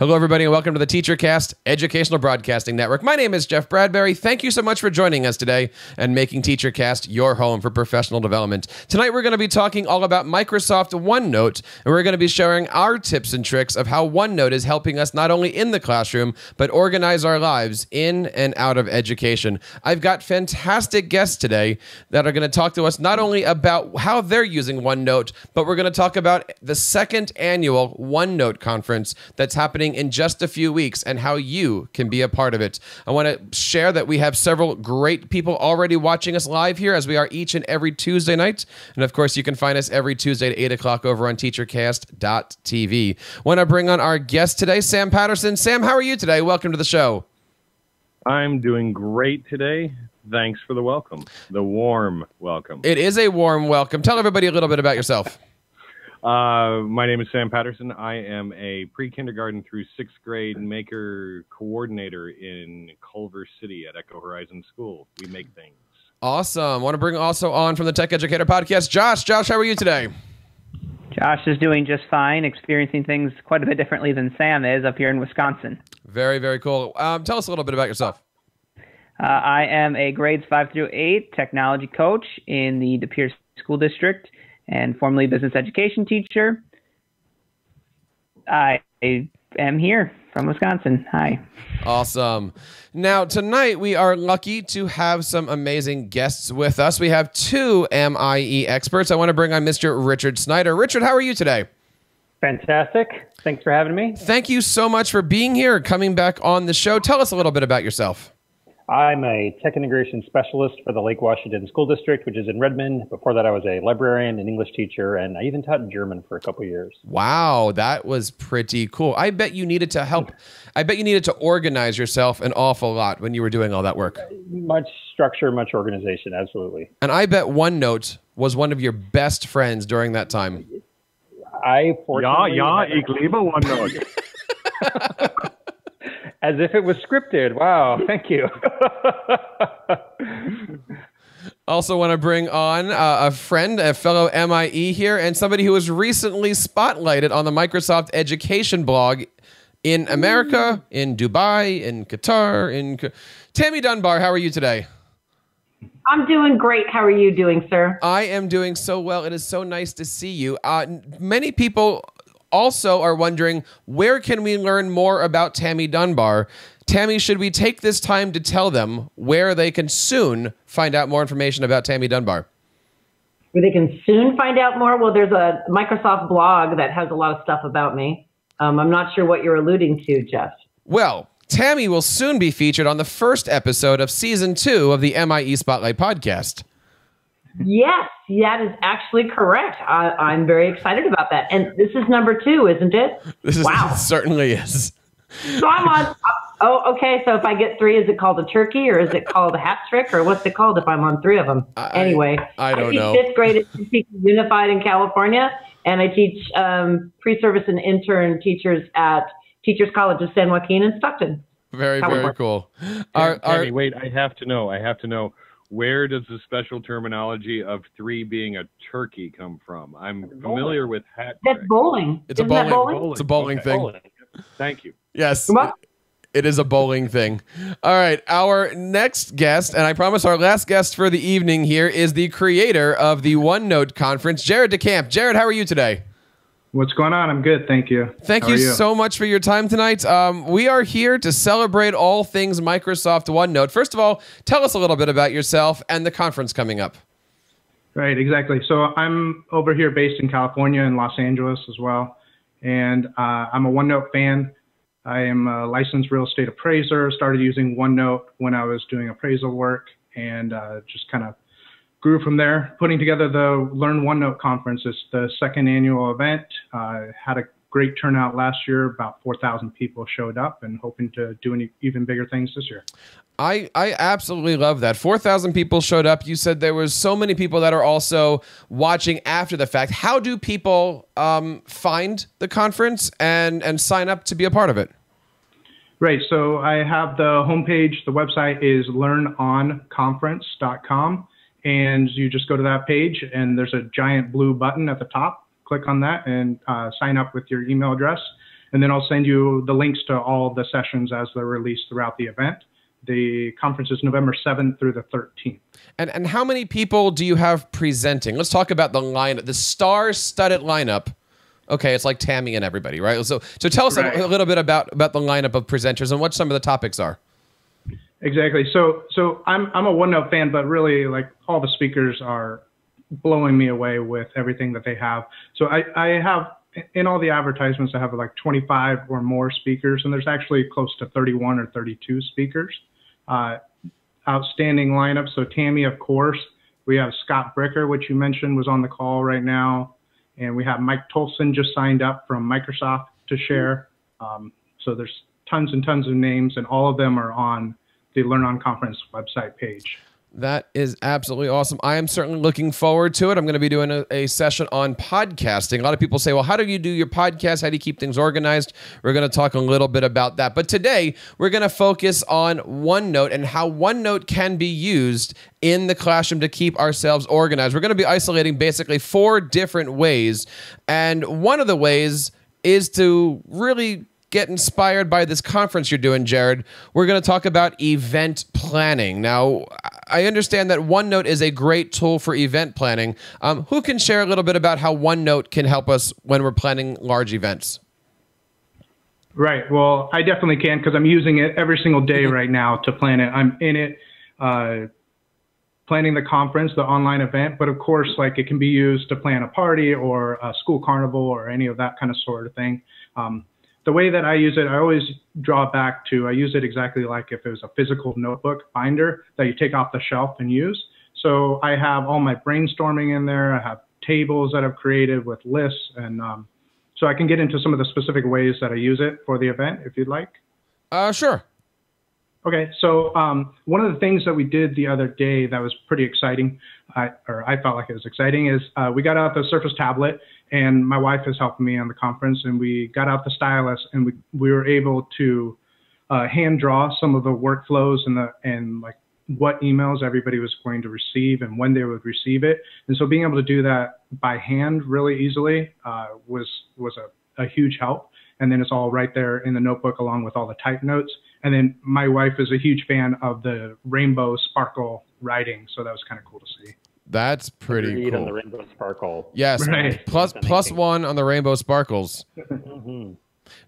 Hello, everybody, and welcome to the TEACHERCAST Educational Broadcasting Network. My name is Jeff Bradbury. Thank you so much for joining us today and making TEACHERCAST your home for professional development. Tonight, we're going to be talking all about Microsoft OneNote, and we're going to be sharing our tips and tricks of how OneNote is helping us not only in the classroom, but organize our lives in and out of education. I've got fantastic guests today that are going to talk to us not only about how they're using OneNote, but we're going to talk about the second annual OneNote conference that's happening in just a few weeks and how you can be a part of it. I want to share that we have several great people already watching us live here, as we are each and every Tuesday night. And of course, you can find us every Tuesday at 8 o'clock over on TEACHERCAST.tv. Want to bring on our guest today, Sam Patterson. Sam, how are you today? Welcome to the show. I'm doing great today. Thanks for the welcome, the warm welcome. It is a warm welcome. Tell everybody a little bit about yourself. My name is Sam Patterson. I am a pre-kindergarten through 6th grade maker coordinator in Culver City at Echo Horizon School. We make things. Awesome. Want to bring also on from the Tech Educator Podcast, Josh. Josh, how are you today? Josh is doing just fine, experiencing things quite a bit differently than Sam is up here in Wisconsin. Very, very cool. Tell us a little bit about yourself. I am a grades 5 through 8 technology coach in the De Pere School District and formerly business education teacher. I am here from Wisconsin. Hi. Awesome. Now, tonight we are lucky to have some amazing guests with us. We have two MIE experts. I want to bring on Mr. Richard Snyder. Richard, how are you today? Fantastic. Thanks for having me. Thank you so much for being here, coming back on the show. Tell us a little bit about yourself. I'm a tech integration specialist for the Lake Washington School District, which is in Redmond. Before that, I was a librarian, an English teacher, and I even taught German for a couple years. Wow, that was pretty cool. I bet you needed to help. I bet you needed to organize yourself an awful lot when you were doing all that work. Much structure, much organization, absolutely. And I bet OneNote was one of your best friends during that time. I fortunately... ich liebe OneNote. As if it was scripted. Wow, thank you. Also want to bring on a friend, a fellow MIE here, and somebody who was recently spotlighted on the Microsoft Education blog in America, in Dubai, in Qatar, Tammy Dunbar, how are you today? I'm doing great. How are you doing, sir? I am doing so well. It is so nice to see you. Many people also are wondering, where can we learn more about Tammy Dunbar? Tammy, should we take this time to tell them where they can soon find out more information about Tammy Dunbar? Where they can soon find out more? Well, there's a Microsoft blog that has a lot of stuff about me. I'm not sure what you're alluding to, Jeff. Well, Tammy will soon be featured on the first episode of Season 2 of the MIE Spotlight podcast. Yes, that is actually correct. I'm very excited about that. And this is number 2, isn't it? It certainly is. So I'm on. Oh, okay. So if I get 3, is it called a turkey or is it called a hat trick or what's it called if I'm on 3 of them? Anyway, I don't know. I teach 5th grade at Unified in California, and I teach pre-service and intern teachers at Teachers College of San Joaquin in Stockton. Very, very cool. Tammy, wait, I have to know. Where does the special terminology of 3 being a turkey come from? I'm familiar with hat trick. That's bowling. It's a bowling. It's a bowling thing. Bowling. Thank you. Yes. It is a bowling thing. All right. Our next guest, and I promise our last guest for the evening here, is the creator of the OneNote conference, Jared DeCamp. Jared, how are you today? What's going on? I'm good, thank you. Thank you so much for your time tonight. We are here to celebrate all things Microsoft OneNote. First of all, tell us a little bit about yourself and the conference coming up. Right, exactly. So I'm over here based in California and Los Angeles as well. And I'm a OneNote fan. I am a licensed real estate appraiser. Started using OneNote when I was doing appraisal work and just kind of grew from there. Putting together the Learn OneNote conference. It's the second annual event. Had a great turnout last year. About 4,000 people showed up, and hoping to do even bigger things this year. I absolutely love that. 4,000 people showed up. You said there was so many people that are also watching after the fact. How do people find the conference and sign up to be a part of it? Right. So I have the homepage. The website is learnonconference.com. And you just go to that page, and there's a giant blue button at the top. Click on that and sign up with your email address. And then I'll send you the links to all the sessions as they're released throughout the event. The conference is November 7th through the 13th. And how many people do you have presenting? Let's talk about the lineup, the star-studded lineup. Okay, it's like Tammy and everybody, right? So tell us a little bit about the lineup of presenters and what some of the topics are. Exactly. So I'm a OneNote fan, but really, like, all the speakers are blowing me away with everything that they have. So I have, in all the advertisements, I have like 25 or more speakers, and there's actually close to 31 or 32 speakers. Outstanding lineup. So Tammy, of course. We have Scott Bricker, which you mentioned was on the call right now. And we have Mike Tolson just signed up from Microsoft to share. So there's tons and tons of names, and all of them are on the Learn On Conference website page. That is absolutely awesome. I am certainly looking forward to it. I'm going to be doing a session on podcasting. A lot of people say, well, how do you do your podcast? How do you keep things organized? We're going to talk a little bit about that. But today, we're going to focus on OneNote and how OneNote can be used in the classroom to keep ourselves organized. We're going to be isolating basically 4 different ways. And one of the ways is to really get inspired by this conference you're doing, Jared. We're going to talk about event planning. Now, I understand that OneNote is a great tool for event planning. Who can share a little bit about how OneNote can help us when we're planning large events? Right. Well, I definitely can, because I'm using it every single day right now to plan it. I'm in it, planning the conference, the online event, but of course, like, it can be used to plan a party or a school carnival or any of that kind of sort of thing. The way that I use it, I always draw back to, I use it exactly like if it was a physical notebook binder that you take off the shelf and use. So I have all my brainstorming in there. I have tables that I've created with lists. And so I can get into some of the specific ways that I use it for the event, if you'd like. Sure. Okay, so one of the things that we did the other day that was pretty exciting, I felt like it was exciting, is we got out the Surface tablet, and my wife is helping me on the conference, and we got out the stylus, and we were able to hand draw some of the workflows and like what emails everybody was going to receive and when they would receive it. And so being able to do that by hand really easily was a huge help. And then it's all right there in the notebook along with all the type notes. And then my wife is a huge fan of the rainbow sparkle writing, so that was kind of cool to see. That's pretty cool. On the rainbow sparkle. Yes, right. plus one on the rainbow sparkles.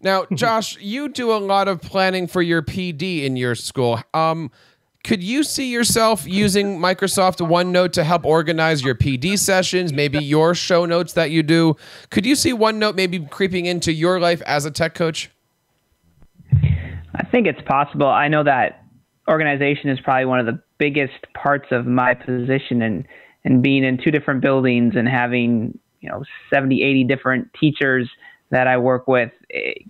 Now, Josh, you do a lot of planning for your PD in your school. Could you see yourself using Microsoft OneNote to help organize your PD sessions, maybe your show notes that you do? Could you see OneNote maybe creeping into your life as a tech coach? I think it's possible. I know that organization is probably one of the biggest parts of my position, and being in 2 different buildings and having 70, 80 different teachers that I work with,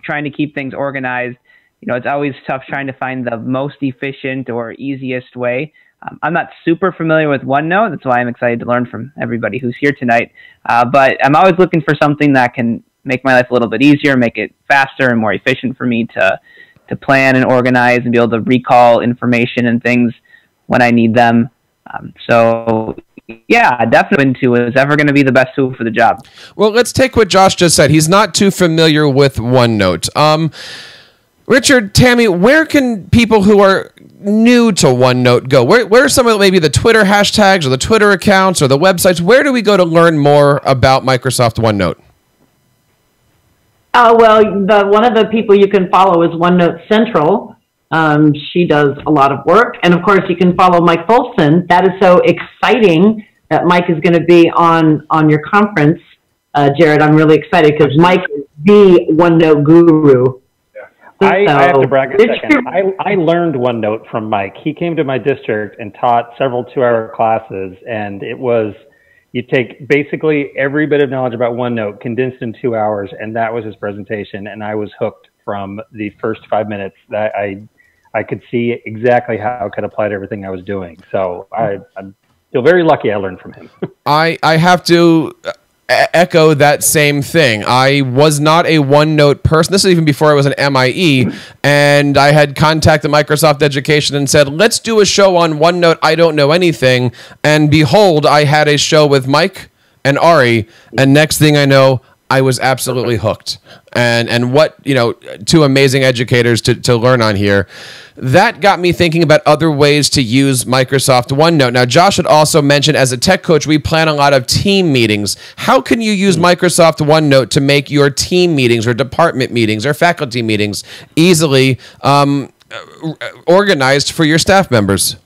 trying to keep things organized. It's always tough trying to find the most efficient or easiest way. I'm not super familiar with OneNote. That's why I'm excited to learn from everybody who's here tonight. But I'm always looking for something that can make my life a little bit easier, make it faster and more efficient for me to plan and organize and be able to recall information and things when I need them. So yeah, definitely is ever going to be the best tool for the job. Well, let's take what Josh just said. He's not too familiar with OneNote. Richard, Tammy, where can people who are new to OneNote go? Where are some of maybe the Twitter hashtags or the Twitter accounts or the websites? Where do we go to learn more about Microsoft OneNote? Well, one of the people you can follow is OneNote Central. She does a lot of work. And of course, you can follow Mike Folson. That is so exciting that Mike is going to be on your conference. Jared, I'm really excited because Mike is the OneNote guru. I have to brag a second. I learned OneNote from Mike. He came to my district and taught several 2-hour classes, and it was, you take basically every bit of knowledge about OneNote condensed in 2 hours, and that was his presentation, and I was hooked from the first 5 minutes. That I could see exactly how it could apply to everything I was doing. So I feel very lucky I learned from him. I have to echo that same thing. I was not a OneNote person. This is even before I was an MIE, and I had contacted Microsoft Education and said, let's do a show on OneNote. I don't know anything. And behold, I had a show with Mike and Ari, and next thing I know, I was absolutely hooked. And what, two amazing educators to learn on here. That got me thinking about other ways to use Microsoft OneNote. Now, Josh had also mentioned, as a tech coach, we plan a lot of team meetings. How can you use Microsoft OneNote to make your team meetings or department meetings or faculty meetings easily organized for your staff members?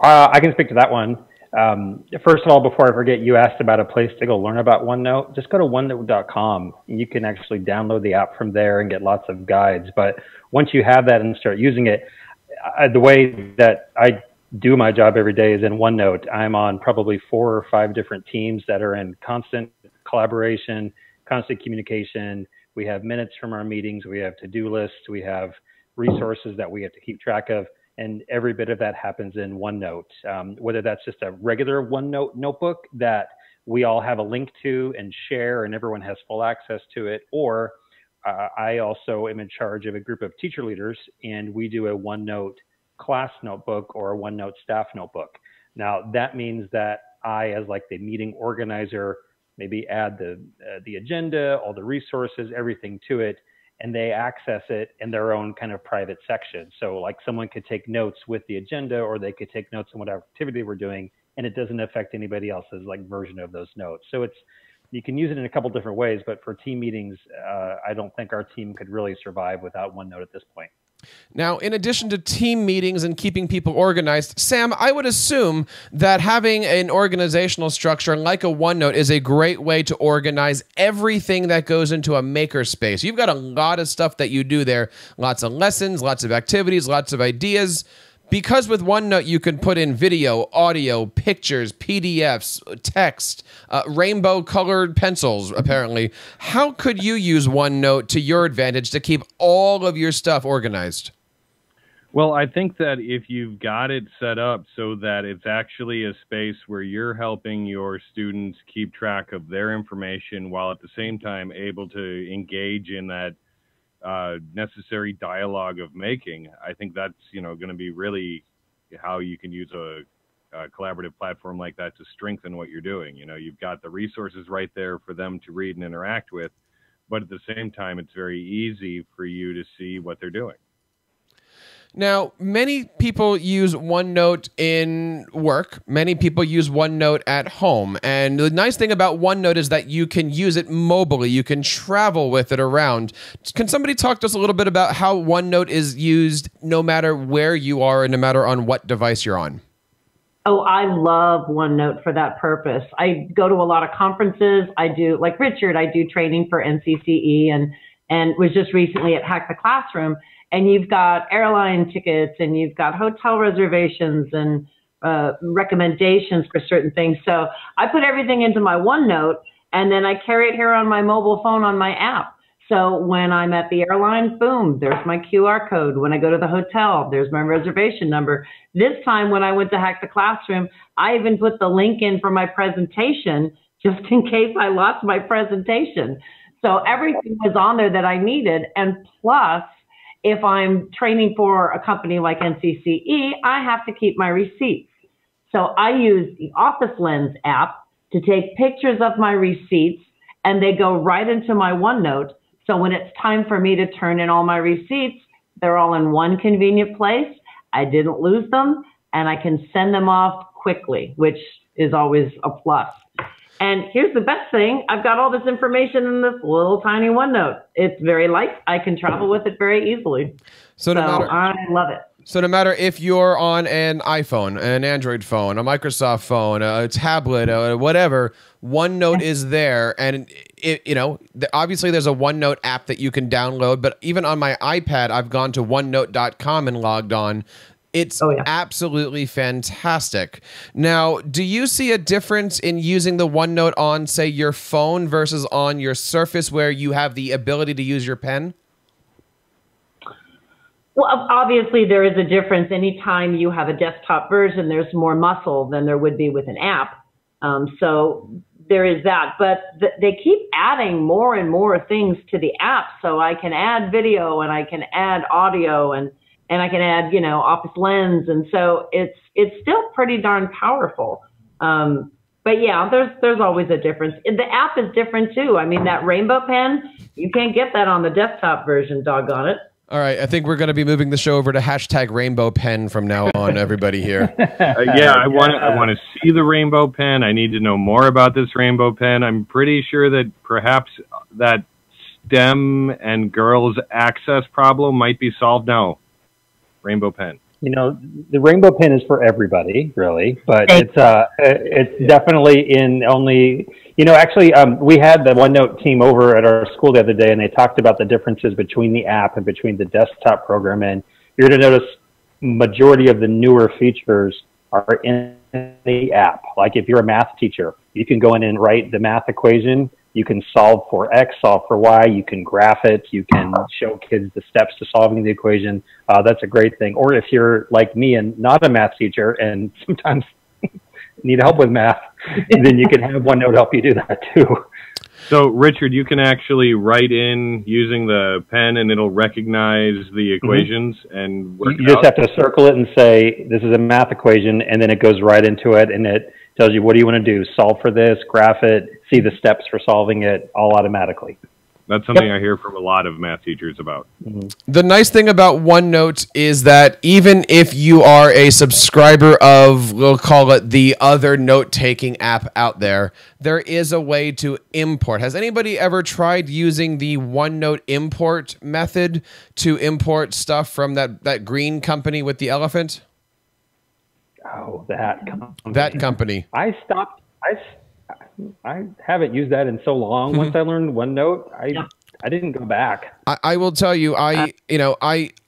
I can speak to that one. First of all, before I forget, you asked about a place to go learn about OneNote. Just go to OneNote.com. You can actually download the app from there and get lots of guides. But once you have that and start using it, the way that I do my job every day is in OneNote. I'm on probably 4 or 5 different teams that are in constant collaboration, constant communication. We have minutes from our meetings. We have to-do lists. We have resources that we have to keep track of. And every bit of that happens in OneNote, whether that's just a regular OneNote notebook that we all have a link to and share and everyone has full access to it, or I also am in charge of a group of teacher leaders and we do a OneNote class notebook or a OneNote staff notebook. Now that means that I, as like the meeting organizer, maybe add the agenda, all the resources, everything to it, and they access it in their own kind of private section. So like someone could take notes with the agenda, or they could take notes on whatever activity we're doing, and it doesn't affect anybody else's like version of those notes. So you can use it in a couple different ways, but for team meetings, I don't think our team could really survive without OneNote at this point. Now, in addition to team meetings and keeping people organized, Sam, I would assume that having an organizational structure like a OneNote is a great way to organize everything that goes into a makerspace. You've got a lot of stuff that you do there, lots of lessons, lots of activities, lots of ideas. Because with OneNote, you can put in video, audio, pictures, PDFs, text, rainbow-colored pencils, apparently. How could you use OneNote to your advantage to keep all of your stuff organized? Well, I think that if you've got it set up so that it's actually a space where you're helping your students keep track of their information while at the same time able to engage in that necessary dialogue of making, I think that's going to be really how you can use a collaborative platform like that to strengthen what you're doing. You've got the resources right there for them to read and interact with, but at the same time, it's very easy for you to see what they're doing. Now, many people use OneNote in work. Many people use OneNote at home. And the nice thing about OneNote is that you can use it mobily. You can travel with it around. Can somebody talk to us a little bit about how OneNote is used no matter where you are and no matter on what device you're on? Oh, I love OneNote for that purpose. I go to a lot of conferences. I do, like Richard, I do training for NCCE and was just recently at Hack the Classroom. And you've got airline tickets and you've got hotel reservations and recommendations for certain things. So I put everything into my OneNote and then I carry it here on my mobile phone on my app. So when I'm at the airline, boom, there's my QR code. When I go to the hotel, there's my reservation number. This time when I went to Hack the Classroom, I even put the link in for my presentation just in case I lost my presentation. So everything was on there that I needed. And plus, if I'm training for a company like NCCE, I have to keep my receipts. So I use the Office Lens app to take pictures of my receipts, and they go right into my OneNote. So when it's time for me to turn in all my receipts, they're all in one convenient place. I didn't lose them, and I can send them off quickly, which is always a plus. And here's the best thing. I've got all this information in this little tiny OneNote. It's very light. I can travel with it very easily. So I love it. So no matter if you're on an iPhone, an Android phone, a Microsoft phone, a tablet, whatever, OneNote is there. And, obviously there's a OneNote app that you can download. But even on my iPad, I've gone to OneNote.com and logged on. It's absolutely fantastic. Now, do you see a difference in using the OneNote on, say, your phone versus on your Surface where you have the ability to use your pen? Well, obviously there is a difference. Anytime you have a desktop version, there's more muscle than there would be with an app. So there is that. But they keep adding more and more things to the app. So I can add video and I can add audio and I can add, Office Lens. And so it's still pretty darn powerful. But But yeah, there's always a difference. The app is different too. I mean, that rainbow pen, you can't get that on the desktop version, doggone it. All right, I think we're going to be moving the show over to hashtag rainbow pen from now on, everybody here. Yeah, I want to see the rainbow pen. I need to know more about this rainbow pen. I'm pretty sure that perhaps that STEM and girls access problem might be solved now. Rainbow pen. You know, the rainbow pen is for everybody, really, but it's definitely in only, you know, actually, we had the OneNote team over at our school the other day, and they talked about the differences between the app and between the desktop program, and you're going to notice majority of the newer features are in the app. Like if you're a math teacher, you can go in and write the math equation. You can solve for X, solve for Y. You can graph it. You can show kids the steps to solving the equation. That's a great thing. Or if you're like me and not a math teacher and sometimes need help with math, then you can have OneNote help you do that too. So, Richard, you can actually write in using the pen and it'll recognize the equations and work it out? You just have to circle it and say, this is a math equation, and then it goes right into it, and it tells you, what do you want to do? Solve for this, graph it, see the steps for solving it, all automatically. That's something I hear from a lot of math teachers about. The nice thing about OneNote is that even if you are a subscriber of, we'll call it the other note-taking app out there, there is a way to import. Has anybody ever tried using the OneNote import method to import stuff from that green company with the elephant? Oh, that company. That company. I haven't used that in so long. Once I learned OneNote, I didn't go back. I will tell you, I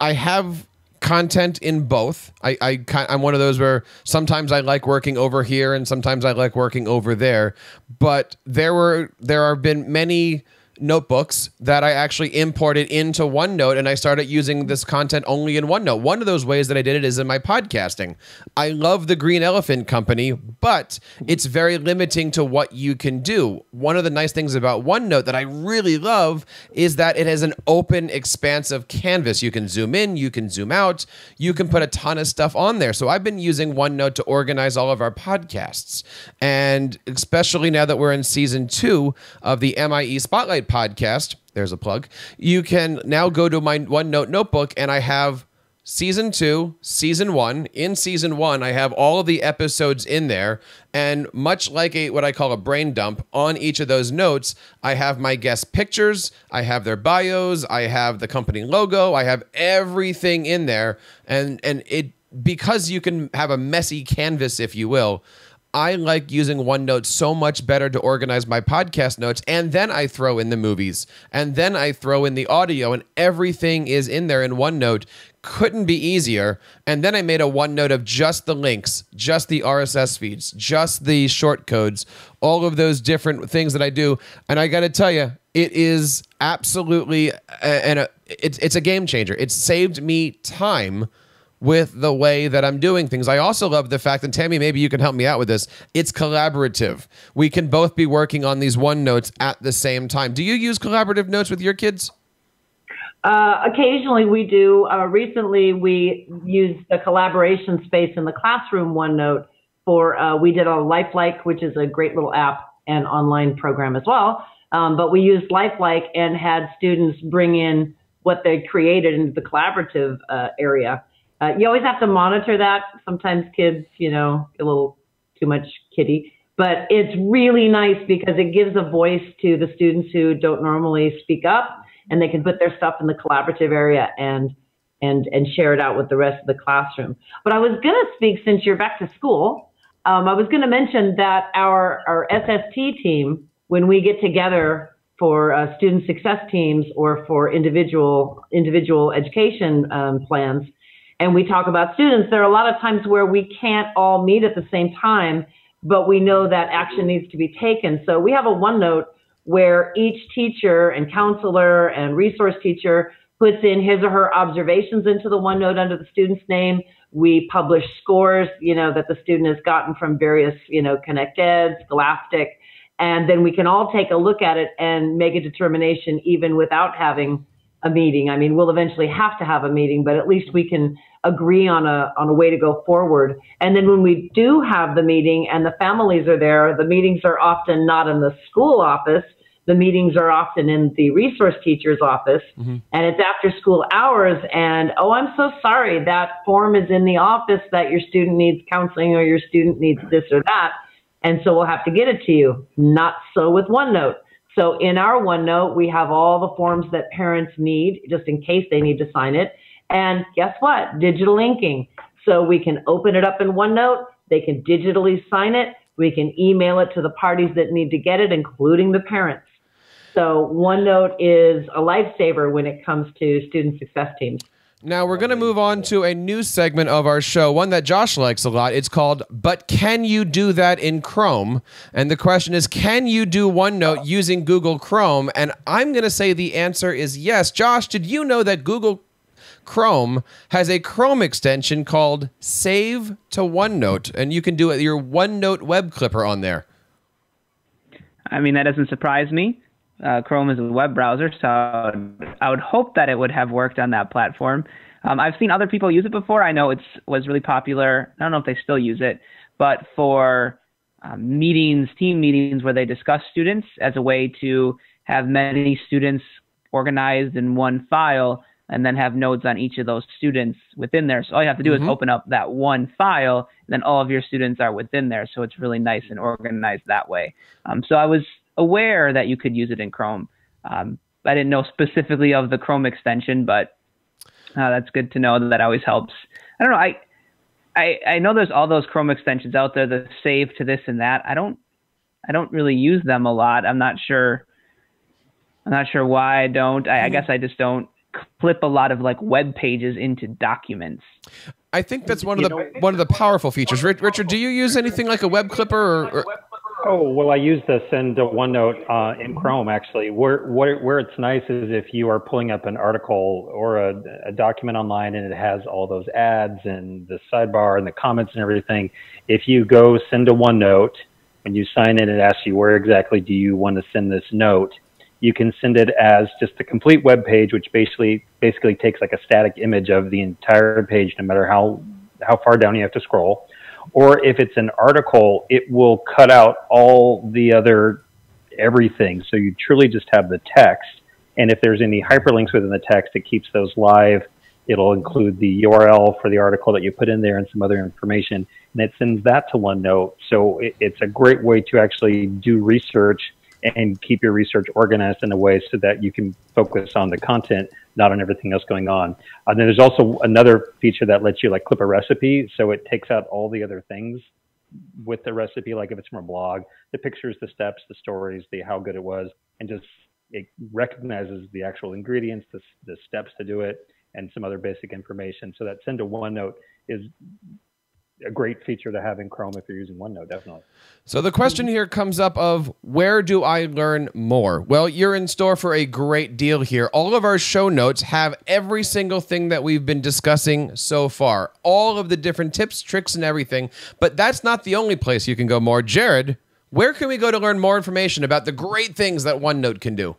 have content in both. I'm one of those where sometimes I like working over here and sometimes I like working over there. But there have been many notebooks that I actually imported into OneNote, and I started using this content only in OneNote. One of those ways that I did it is in my podcasting. I love the Green Elephant Company, but it's very limiting to what you can do. One of the nice things about OneNote that I really love is that it has an open, expansive canvas. You can zoom in, you can zoom out, you can put a ton of stuff on there. So I've been using OneNote to organize all of our podcasts, and especially now that we're in season 2 of the MIE Spotlight podcast, there's a plug, you can now go to my OneNote notebook, and I have season 2, season 1. In season 1, I have all of the episodes in there, and much like what I call a brain dump, on each of those notes, I have my guest pictures, I have their bios, I have the company logo, I have everything in there, and it, because you can have a messy canvas, if you will, I like using OneNote so much better to organize my podcast notes, and then I throw in the movies, and then I throw in the audio, and everything is in there in OneNote. Couldn't be easier. And then I made a OneNote of just the links, just the RSS feeds, just the short codes, all of those different things that I do. And I got to tell you, it is absolutely, it's a game changer. It's saved me time with the way that I'm doing things. I also love the fact, and Tammy, maybe you can help me out with this, it's collaborative. We can both be working on these OneNotes at the same time. Do you use collaborative notes with your kids? Occasionally we do. Recently we used the collaboration space in the classroom OneNote for, we did a Lifelike, which is a great little app and online program as well. But we used Lifelike and had students bring in what they created into the collaborative area. You always have to monitor that. Sometimes kids, you know, a little too much kiddie, but it's really nice because it gives a voice to the students who don't normally speak up, and they can put their stuff in the collaborative area and share it out with the rest of the classroom. But I was going to speak, since you're back to school, I was going to mention that our SST team, when we get together for student success teams or for individual education plans, and we talk about students, there are a lot of times where we can't all meet at the same time, but we know that action needs to be taken. So we have a OneNote where each teacher and counselor and resource teacher puts in his or her observations into the OneNote under the student's name. We publish scores, you know, that the student has gotten from various, you know, ConnectEd, Scholastic, and then we can all take a look at it and make a determination even without having a meeting. I mean, we'll eventually have to have a meeting, but at least we can agree on a way to go forward. And then when we do have the meeting and the families are there, the meetings are often not in the school office. The meetings are often in the resource teacher's office, and it's after school hours. And, oh, I'm so sorry, that form is in the office that your student needs counseling or your student needs this or that. And so we'll have to get it to you. Not so with OneNote. So in our OneNote, we have all the forms that parents need just in case they need to sign it. And guess what? Digital inking. So we can open it up in OneNote. They can digitally sign it. We can email it to the parties that need to get it, including the parents. So OneNote is a lifesaver when it comes to student success teams. Now we're going to move on to a new segment of our show, one that Josh likes a lot. It's called, But Can You Do That in Chrome? And the question is, can you do OneNote using Google Chrome? And I'm going to say the answer is yes. Josh, did you know that Google Chrome has a Chrome extension called Save to OneNote? And you can do it your OneNote web clipper on there. I mean, that doesn't surprise me. Chrome is a web browser, so I would hope that it would have worked on that platform. I've seen other people use it before. I know it was really popular. I don't know if they still use it, but for meetings, team meetings where they discuss students as a way to have many students organized in one file and then have notes on each of those students within there. So all you have to do is open up that one file, and then all of your students are within there. So it's really nice and organized that way. So I was aware that you could use it in Chrome. I didn't know specifically of the Chrome extension, but that's good to know. That always helps. I don't know. I know there's all those Chrome extensions out there, the save to this and that. I don't really use them a lot. I'm not sure why I don't. I guess I just don't clip a lot of like web pages into documents. I think that's one of the powerful features. Richard, do you use anything like a web clipper or Oh, well, I use the send to OneNote in Chrome, actually. Where it's nice is if you are pulling up an article or a document online and it has all those ads and the sidebar and the comments and everything. If you go send to OneNote and you sign in, it asks you where exactly do you want to send this note. You can send it as just a complete web page, which basically takes like a static image of the entire page, no matter how far down you have to scroll. Or if it's an article, it will cut out all the other everything. So you truly just have the text. And if there's any hyperlinks within the text, it keeps those live. It'll include the URL for the article that you put in there and some other information. And it sends that to OneNote. So it's a great way to actually do research and keep your research organized in a way so that you can focus on the content, not on everything else going on. And then there's also another feature that lets you like clip a recipe. So it takes out all the other things with the recipe, like if it's from a blog, the pictures, the steps, the stories, the how good it was, and just it recognizes the actual ingredients, the steps to do it, and some other basic information. So that send to OneNote is a great feature to have in Chrome if you're using OneNote, definitely. So the question here comes up of, where do I learn more? Well, you're in store for a great deal here. All of our show notes have every single thing that we've been discussing so far, all of the different tips, tricks, and everything. But that's not the only place you can go more. Jared, where can we go to learn more information about the great things that OneNote can do?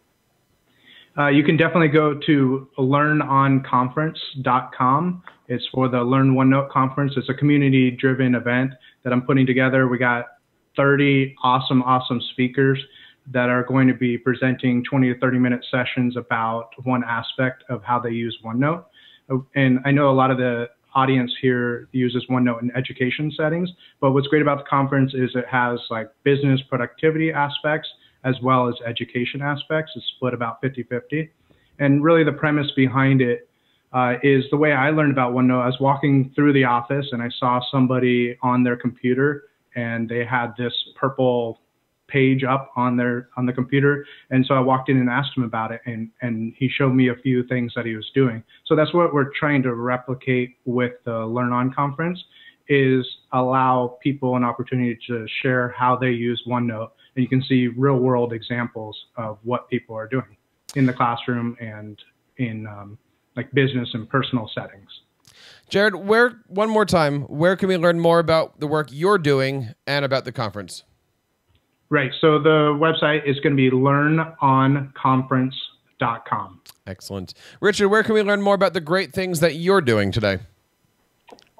You can definitely go to learnonconference.com. It's for the Learn OneNote conference. It's a community-driven event that I'm putting together. We got 30 awesome speakers that are going to be presenting 20 to 30-minute sessions about one aspect of how they use OneNote. And I know a lot of the audience here uses OneNote in education settings, but what's great about the conference is it has like business productivity aspects as well as education aspects. It's split about 50-50. And really the premise behind it is the way I learned about OneNote. I was walking through the office and I saw somebody on their computer and they had this purple page up on the computer. And so I walked in and asked him about it, and he showed me a few things that he was doing. So that's what we're trying to replicate with the Learn On conference, is allow people an opportunity to share how they use OneNote. And you can see real world examples of what people are doing in the classroom and in like business and personal settings. Jared, one more time, where can we learn more about the work you're doing and about the conference? Right. So the website is going to be learnonconference.com. teachercast.com. Excellent. Richard, where can we learn more about the great things that you're doing today?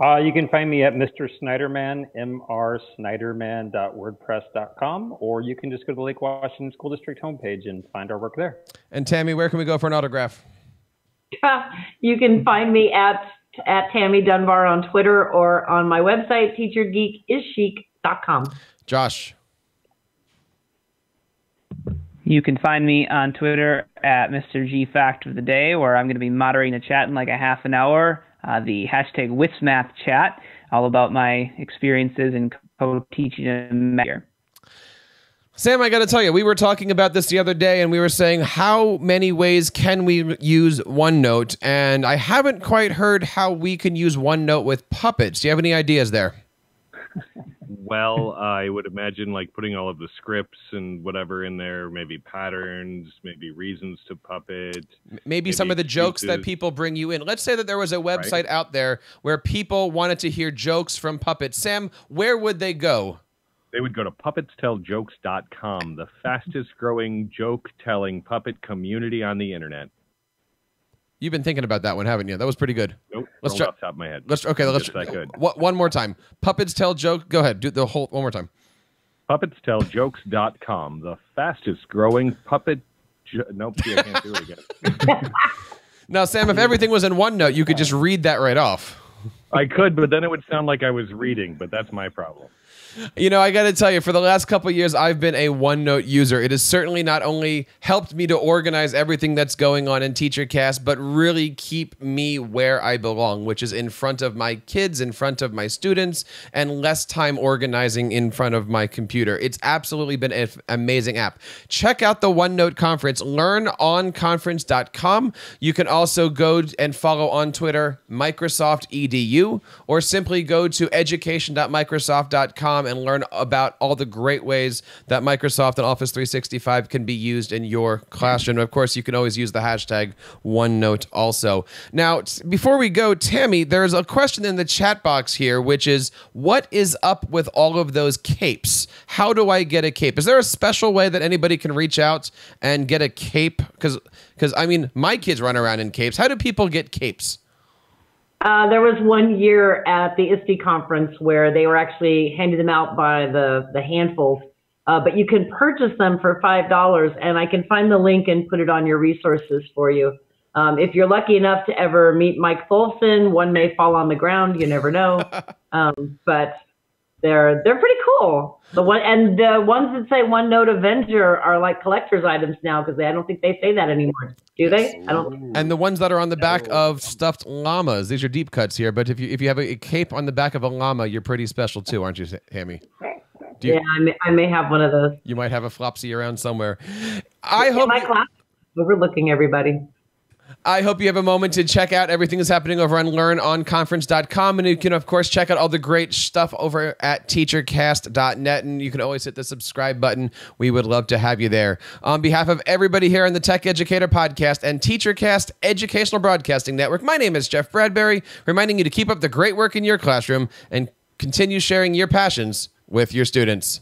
You can find me at Mr. Snyderman, mrsnyderman.wordpress.com, or you can just go to the Lake Washington School District homepage and find our work there. And Tammy, where can we go for an autograph? You can find me at Tammy Dunbar on Twitter or on my website, teachergeekischic.com. Josh. You can find me on Twitter at Mr. G Fact of the Day, where I'm going to be moderating a chat in like a half an hour. The hashtag WISMath chat, all about my experiences in co-teaching and math here. Sam, I got to tell you, we were talking about this the other day, and we were saying how many ways can we use OneNote, and I haven't quite heard how we can use OneNote with puppets. Do you have any ideas there? Well, I would imagine like putting all of the scripts and whatever in there, maybe patterns, maybe reasons to puppet. Maybe some of the jokes that people bring you in. Let's say that there was a website out there where people wanted to hear jokes from puppets. Sam, where would they go? They would go to puppetstelljokes.com, the fastest growing joke-telling puppet community on the internet. You've been thinking about that one, haven't you? That was pretty good. Nope, let's try off the top of my head. Let's that good. One more time. Puppets tell joke. Go ahead. Do the whole one more time. Puppetstelljokes.com, the fastest growing puppet. Nope, see, I can't do it again. Now, Sam, if everything was in OneNote, you could just read that right off. I could, but then it would sound like I was reading, but that's my problem. You know, I got to tell you, for the last couple of years, I've been a OneNote user. It has certainly not only helped me to organize everything that's going on in TeacherCast, but really keep me where I belong, which is in front of my kids, in front of my students, and less time organizing in front of my computer. It's absolutely been an amazing app. Check out the OneNote conference, learnonconference.com. You can also go and follow on Twitter, Microsoft EDU, or simply go to education.microsoft.com and learn about all the great ways that Microsoft and Office 365 can be used in your classroom. Of course, you can always use the hashtag OneNote also. Now, before we go, Tammy, there's a question in the chat box here, which is, what is up with all of those capes? How do I get a cape? Is there a special way that anybody can reach out and get a cape? Because I mean, my kids run around in capes. How do people get capes? There was one year at the ISTE conference where they were actually handing them out by the handfuls, but you can purchase them for $5, and I can find the link and put it on your resources for you. If you're lucky enough to ever meet Mike Folson, one may fall on the ground. You never know, but they're pretty cool. The ones that say OneNote Avenger are like collector's items now, because I don't think they say that anymore. Do they? I don't. And the ones that are on the back of stuffed llamas, these are deep cuts here, but if you have a cape on the back of a llama, you're pretty special too, aren't you, Tammy? Yeah, I may have one of those. You might have a Flopsy around somewhere. I hope my class overlooking everybody. I hope you have a moment to check out everything that's happening over on learnonconference.com. And you can, of course, check out all the great stuff over at teachercast.net. And you can always hit the subscribe button. We would love to have you there. On behalf of everybody here on the Tech Educator Podcast and TeacherCast Educational Broadcasting Network, my name is Jeff Bradbury, reminding you to keep up the great work in your classroom and continue sharing your passions with your students.